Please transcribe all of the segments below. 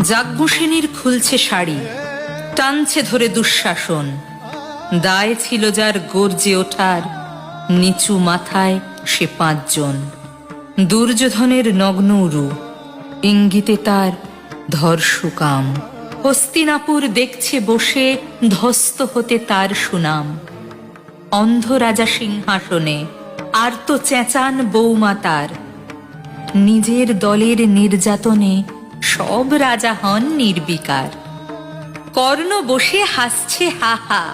যাজ্ঞসেনীর খুলছে শাড়ি, টানছে ধরে দুঃশাসন। দায় ছিল যার গর্জে ওঠার, নিচু মাথায় সে 5 জন। দুর্যোধনের নগ্ন উরু, ইঙ্গিতে তার ধর্ষকাম। হস্তিনাপুর দেখছে বসে, ধ্বস্ত হতে তার সুনাম। অন্ধ রাজা সিংহাসনে, আর্ত চেঁচান বৌমা তার। নিজের দলের নির্যাতনে সব রাজা হন নির্বিকার। কর্ণ বসে হাসছে হা হা,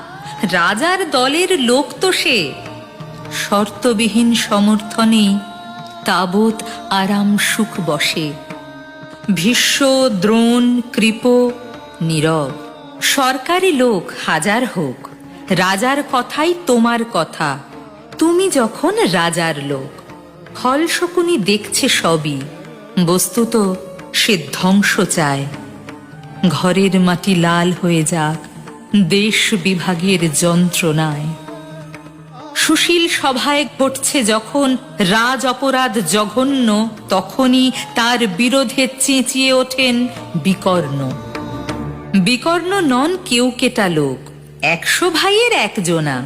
রাজার দলের লোক তো সে। শর্তবিহীন সমর্থনে তাবৎ আরাম সুখ বসে। ভীষ্ম, দ্রোণ, কৃপ নীরব। সরকারি লোক হাজার হোক, রাজার কথাই তোমার কথা। তুমি যখন রাজার লোক। ফল শকুনি দেখছে সবই, বস্তুত সে ধ্বংস চায়। ঘরের মাটি লাল হয়ে যাক দেশ বিভাগের যন্ত্রণায়। সুশীল সভায় ঘটছে যখন রাজ অপরাধ জঘন্য, তখনই তার বিরোধে চেঁচিয়ে ওঠেন বিকর্ণ। বিকর্ণ নন কেউ কেটা লোক, 100 ভাইয়ের একজনা।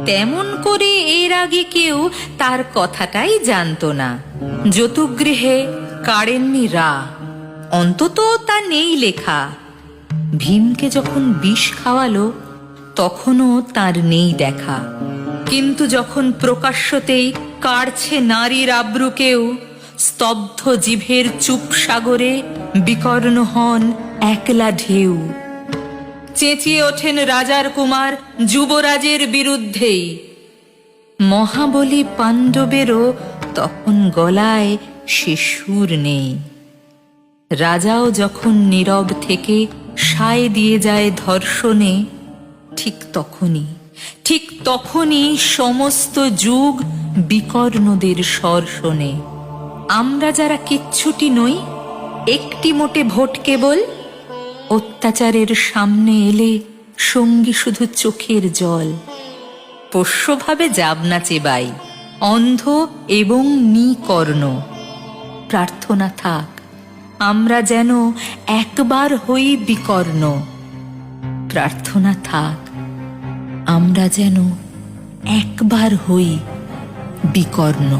তেমন করে এর আগে কেউ তার কথাটাই জানতো না। যতুগৃহে কাড়েননি রা, অন্তত তা নেই লেখা। ভীমকে যখন বিষ খাওয়ালো, তখনও তার নেই দেখা। কিন্তু যখন প্রকাশ্যতেই কাড়ছে নারীর আব্রুকেও, স্তব্ধ জিভের চুপ সাগরে বিকর্ণ হন একলা ঢেউ। চেঁচিয়ে ওঠেন রাজার কুমার যুবরাজের বিরুদ্ধেই। মহাবলী পাণ্ডবেরও তখন গলায় সে সুর নেই। রাজাও যখন নীরব থেকে সায় দিয়ে যায় ধর্ষণে, ঠিক তখনই সমস্ত যুগ বিকর্ণদের স্বর শোনে। আমরা যারা কিচ্ছুটি নই, একটি মোটে ভোট কেবল, অত্যাচারের সামনে এলে সঙ্গী শুধু চোখের জল। পোষ্যভাবে যাবনা চেবাই, অন্ধ এবং নিকর্ণ। প্রার্থনা থাক আমরা যেন একবার হই বিকর্ণ। প্রার্থনা থাক আমরা যেন একবার হই বিকর্ণ।